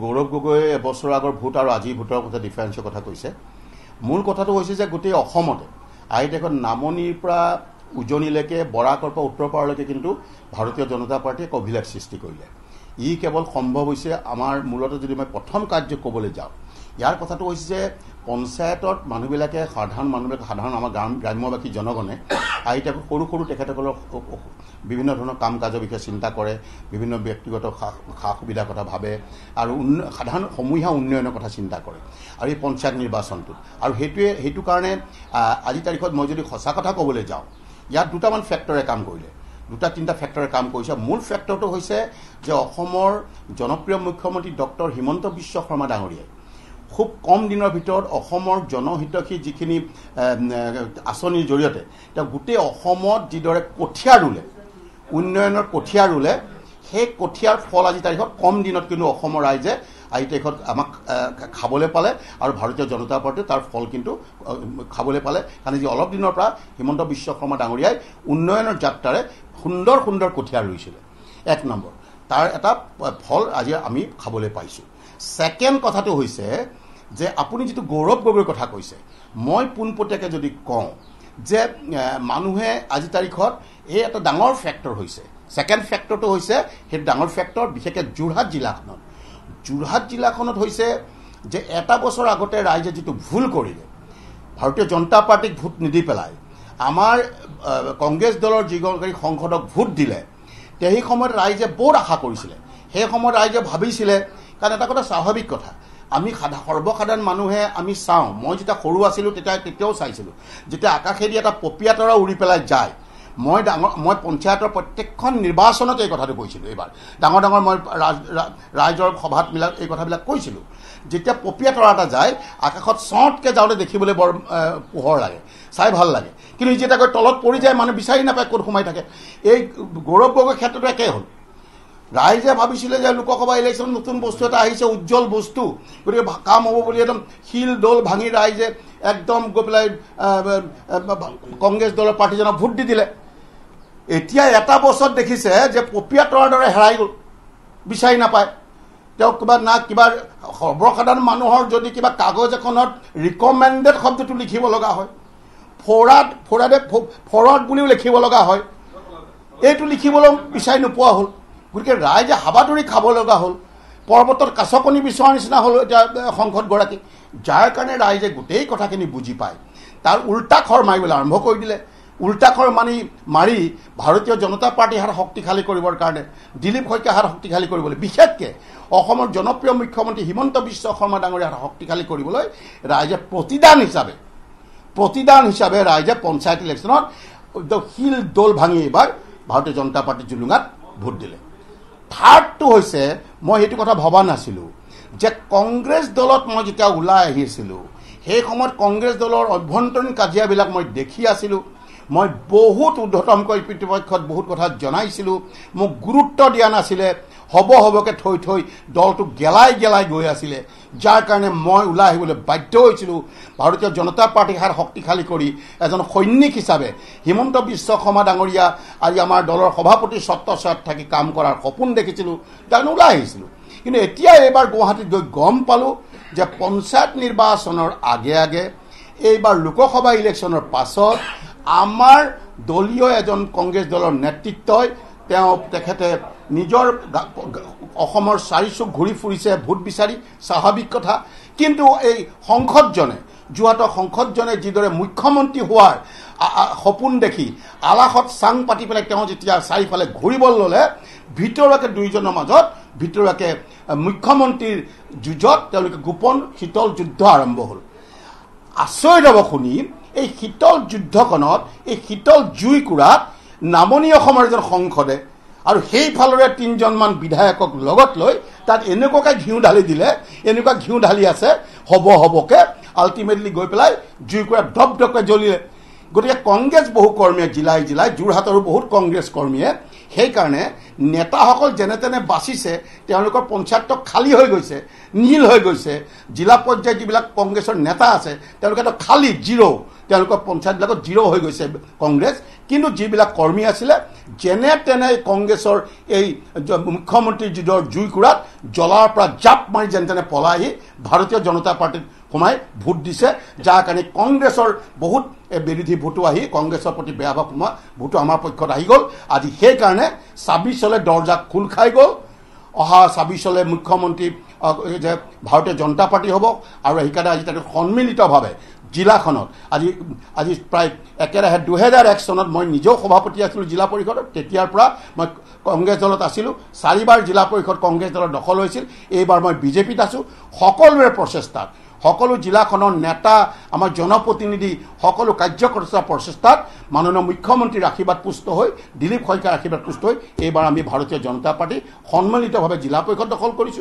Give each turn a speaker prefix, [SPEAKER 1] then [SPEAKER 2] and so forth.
[SPEAKER 1] গৌৰৱ গগৈ এবছৰ আগৰ ভোট আৰু আজিৰ ভোটৰ কথা ডিফাৰেন্সৰ কথা কৈছে। মূল কথাটো হৈছে যে গোটেই অসমতে আইদেশত নামনিৰ পৰা উজনিলৈকে বৰাকৰ পৰা উত্তৰ পাৰলৈকে কিন্তু ভাৰতীয় জনতা পাৰ্টীয়ে এক অভিলেখ সৃষ্টি কৰিলে। ই কেৱল সম্ভৱ হৈছে আমাৰ মূলতে যদি মই প্ৰথম কাৰ্য ক'বলৈ যাওঁ, ইয়াৰ কথাটো হৈছে যে পঞ্চায়তত মানুহবিলাকে সাধাৰণ আমাৰ গ্ৰাম্যবাসী জনগণে আইতাক সৰু সৰু তেখেতসকলৰ বিভিন্ন ধৰণৰ কাম কাজৰ বিষয়ে চিন্তা কৰে, বিভিন্ন ব্যক্তিগত সা সুবিধাৰ কথা ভাবে আৰু সাধাৰণ সমূহীয়া উন্নয়নৰ কথা চিন্তা কৰে আৰু এই পঞ্চায়ত নিৰ্বাচনটোত। আৰু সেইটো কাৰণে আজি তাৰিখত মই যদি সঁচা কথা ক'বলৈ যাওঁ, ইয়াত দুটামান ফেক্টৰে কাম কৰিলে, দুটা তিনিটা ফেক্টৰে কাম কৰিছে। মূল ফেক্টৰটো হৈছে যে অসমৰ জনপ্ৰিয় মুখ্যমন্ত্ৰী ডক্টৰ হিমন্ত বিশ্ব শৰ্মা ডাঙৰীয়াই খুব কম দিনৰ ভিতৰত অসমৰ জনহিতকী যিখিনি আঁচনিৰ জৰিয়তে তেওঁ গোটেই অসমত যিদৰে কঠীয়া ৰুলে, উন্নয়নৰ কঠীয়া ৰুলে, সেই কঠীয়াৰ ফল আজি তাৰিখত কম দিনত কিন্তু অসমৰ ৰাইজে আজি তাৰিখত আমাক খাবলৈ পালে আৰু ভাৰতীয় জনতা পাৰ্টীয়ে তাৰ ফল কিন্তু খাবলৈ পালে। কাৰণ যি অলপ দিনৰ পৰা হিমন্ত বিশ্ব শৰ্মা ডাঙৰীয়াই উন্নয়নৰ যাত্ৰাৰে সুন্দৰ সুন্দৰ কঠীয়া ৰুইছিলে। এক নম্বৰ, তাৰ এটা ফল আজি আমি খাবলৈ পাইছোঁ। ছেকেণ্ড কথাটো হৈছে যে আপুনি যিটো গৌৰৱ গগৈৰ কথা কৈছে, মই পোনপটীয়াকৈ যদি কওঁ যে মানুহে আজি তাৰিখত এই এটা ডাঙৰ ফেক্টৰ হৈছে। ছেকেণ্ড ফেক্টৰটো হৈছে সেই ডাঙৰ ফেক্টৰ বিশেষকৈ যোৰহাট জিলাখনত হৈছে যে এটা বছৰ আগতে ৰাইজে যিটো ভুল কৰিলে, ভাৰতীয় জনতা পাৰ্টীক ভোট নিদি পেলাই আমাৰ কংগ্ৰেছ দলৰ যিগৰাকী সংসদক ভোট দিলে, সেই সময়ত ৰাইজে বৰ আশা কৰিছিলে। সেই সময়ত ৰাইজে ভাবিছিলে, কাৰণ এটা কথা স্বাভাৱিক কথা, আমি সৰ্বসাধাৰণ মানুহে আমি চাওঁ, মই যেতিয়া সৰু আছিলোঁ তেতিয়াও চাইছিলোঁ, যেতিয়া আকাশেদি এটা পপীয়া তৰা উৰি পেলাই যায়। মই পঞ্চায়তৰ প্ৰত্যেকখন নিৰ্বাচনত এই কথাটো কৈছিলোঁ। এইবাৰ ডাঙৰ মই ৰাইজৰ সভাত এই কথাবিলাক কৈছিলোঁ। যেতিয়া পপীয়া তৰা এটা যায় আকাশত চটকৈ যাওঁতে দেখিবলৈ বৰ পোহৰ লাগে, চাই ভাল লাগে, কিন্তু যেতিয়া গৈ তলত পৰি যায় মানুহ বিচাৰি নাপায় ক'ত সোমাই থাকে। এই গৌৰৱ গগৈৰ ক্ষেত্ৰতো একেই হ'ল। ৰাইজে ভাবিছিলে যে লোকসভা ইলেকশ্যনত নতুন বস্তু এটা আহিছে, উজ্জ্বল বস্তু, গতিকে কাম হ'ব বুলি একদম শিল দৌল ভাঙি ৰাইজে একদম গৈ পেলাই কংগ্ৰেছ দলৰ প্ৰাৰ্থীজনক ভোট দি দিলে। এতিয়া এটা বছৰত দেখিছে যে পপীয়া তৰাৰ দৰে হেৰাই গ'ল, বিচাৰি নাপায়। তেওঁ কিবা সৰ্বসাধাৰণ মানুহৰ যদি কিবা কাগজ এখনত ৰিকমেণ্ডেড শব্দটো লিখিব লগা হয়, ফৰৱাৰ্ড বুলিও লিখিব লগা হয়, এইটো লিখিবলৈ বিচাৰি নোপোৱা হ'ল। গতিকে ৰাইজে হাবাতৰি খাব লগা হ'ল, পৰ্বতত কাছকণী বিচৰাৰ নিচিনা হ'ল এতিয়া সংসদগৰাকী। যাৰ কাৰণে ৰাইজে গোটেই কথাখিনি বুজি পায়, তাৰ উল্টা খৰ মাৰিবলৈ আৰম্ভ কৰি দিলে। উল্টা খৰ মাৰি ভাৰতীয় জনতা পাৰ্টী হাত শক্তিশালী কৰিবৰ কাৰণে, দিলীপ শইকীয়া হাত শক্তিশালী কৰিবলৈ, বিশেষকৈ অসমৰ জনপ্ৰিয় মুখ্যমন্ত্ৰী হিমন্ত বিশ্ব শৰ্মা ডাঙৰীয়াৰ হাত শক্তিশালী কৰিবলৈ ৰাইজে প্ৰতিদান হিচাপে ৰাইজে পঞ্চায়ত ইলেকশ্যনত শিল দৌল ভাঙি এইবাৰ ভাৰতীয় জনতা পাৰ্টীৰ জুলুঙাত ভোট দিলে। থাৰ্ডটো হৈছে, মই সেইটো কথা ভবা নাছিলোঁ যে কংগ্ৰেছ দলত মই যেতিয়া ওলাই আহিছিলোঁ সেই সময়ত কংগ্ৰেছ দলৰ অভ্যন্তৰীণ কাজিয়াবিলাক মই দেখি আছিলোঁ। মই বহুত ঊৰ্ধ্বতমকৈ প্ৰতিপক্ষত বহুত কথা জনাইছিলোঁ, মোক গুৰুত্ব দিয়া নাছিলে, হ'বকৈ থৈ দলটো গেলাই গৈ আছিলে। যাৰ কাৰণে মই ওলাই আহিবলৈ বাধ্য হৈছিলোঁ। ভাৰতীয় জনতা পাৰ্টীক হাত শক্তিশালী কৰি এজন সৈনিক হিচাপে হিমন্ত বিশ্ব শৰ্মা ডাঙৰীয়া আজি আমাৰ দলৰ সভাপতিৰ ছত্ৰছায়াত থাকি কাম কৰাৰ সপোন দেখিছিলোঁ, তাৰ কাৰণে ওলাই আহিছিলোঁ। কিন্তু এতিয়া এইবাৰ গুৱাহাটীত গৈ গম পালোঁ যে পঞ্চায়ত নিৰ্বাচনৰ আগে এইবাৰ লোকসভা ইলেকশ্যনৰ পাছত আমাৰ দলীয় এজন কংগ্ৰেছ দলৰ নেতৃত্বই তেখেতে নিজৰ অসমৰ চাৰিচুক ঘূৰি ফুৰিছে ভোট বিচাৰি, স্বাভাৱিক কথা। কিন্তু এই যোৰহাটৰ সংসদজনে যিদৰে মুখ্যমন্ত্ৰী হোৱাৰ সপোন দেখি আলাসত চাং পাতি পেলাই তেওঁ যেতিয়া চাৰিফালে ঘূৰিব ল'লে, ভিতৰুৱাকৈ দুয়োজনৰ মাজত মুখ্যমন্ত্ৰীৰ যুঁজত তেওঁলোকে গোপন শীতল যুদ্ধ আৰম্ভ হ'ল। আচৰিত হ'ব শুনি, এই শীতল যুদ্ধখনত, এই শীতল জুইকুৰাত নামনি অসমৰ এজন সংসদে আৰু সেইফালৰে 3জনমান বিধায়কক লগত লৈ তাত এনেকুৱাকৈ ঘিউ ঢালি আছে, হ'বকৈ আল্টিমেটলি গৈ পেলাই জুইকুৰা দপকৈ জ্বলিলে। গতিকে কংগ্ৰেছ বহু কৰ্মীয়ে জিলাই যোৰহাটৰো বহুত কংগ্ৰেছ কৰ্মীয়ে সেইকাৰণে নেতাসকল যেনে তেনে বাচিছে, তেওঁলোকৰ পঞ্চায়ত খালী হৈ গৈছে, নীল হৈ গৈছে। জিলা পৰ্যায়ত যিবিলাক কংগ্ৰেছৰ নেতা আছে তেওঁলোকেতো খালী জিৰ', তেওঁলোকৰ পঞ্চায়তবিলাকত জিৰ' হৈ গৈছে কংগ্ৰেছ। কিন্তু যিবিলাক কৰ্মী আছিলে যেনে তেনে কংগ্ৰেছৰ এই মুখ্যমন্ত্ৰী যিদৰ জুইকুৰাত জ্বলাৰ পৰা জাপ মাৰি যেনে তেনে পলাই আহি ভাৰতীয় জনতা পাৰ্টীত সোমাই ভোট দিছে, যাৰ কাৰণে কংগ্ৰেছৰ বহুত বিৰোধী ভোটো আহি কংগ্ৰেছৰ প্ৰতি বেয়া ভাৱ সোমোৱা ভোটো আমাৰ পক্ষত আহি গ'ল। আজি সেইকাৰণে ২৬ দৰ্জা খোল খাই গ'ল। অহা ২৬ মুখ্যমন্ত্ৰী যে ভাৰতীয় জনতা পাৰ্টি হ'ব, আৰু সেইকাৰণে আজি তাতে সন্মিলিতভাৱে জিলাখনত আজি প্ৰায় একেৰাহে ২০০১ চনত মই নিজেও সভাপতি আছিলোঁ জিলা পৰিষদত। তেতিয়াৰ পৰা মই কংগ্ৰেছ দলত আছিলোঁ, 4বাৰ জিলা পৰিষদ কংগ্ৰেছ দলৰ দখল হৈছিল। এইবাৰ মই বিজেপিত আছোঁ। সকলোৰে প্ৰচেষ্টাত, সকলো জিলাখনৰ নেতা, আমাৰ জনপ্ৰতিনিধি, সকলো কাৰ্যকৰ্তাৰ প্ৰচেষ্টাত মাননীয় মুখ্যমন্ত্ৰীৰ আশীৰ্বাদ পুষ্ট হৈ, দিলীপ শইকীয়াৰ আশীৰ্বাদ পুষ্ট হৈ এইবাৰ আমি ভাৰতীয় জনতা পাৰ্টি সন্মিলিতভাৱে জিলা পৰিষদ দখল কৰিছোঁ।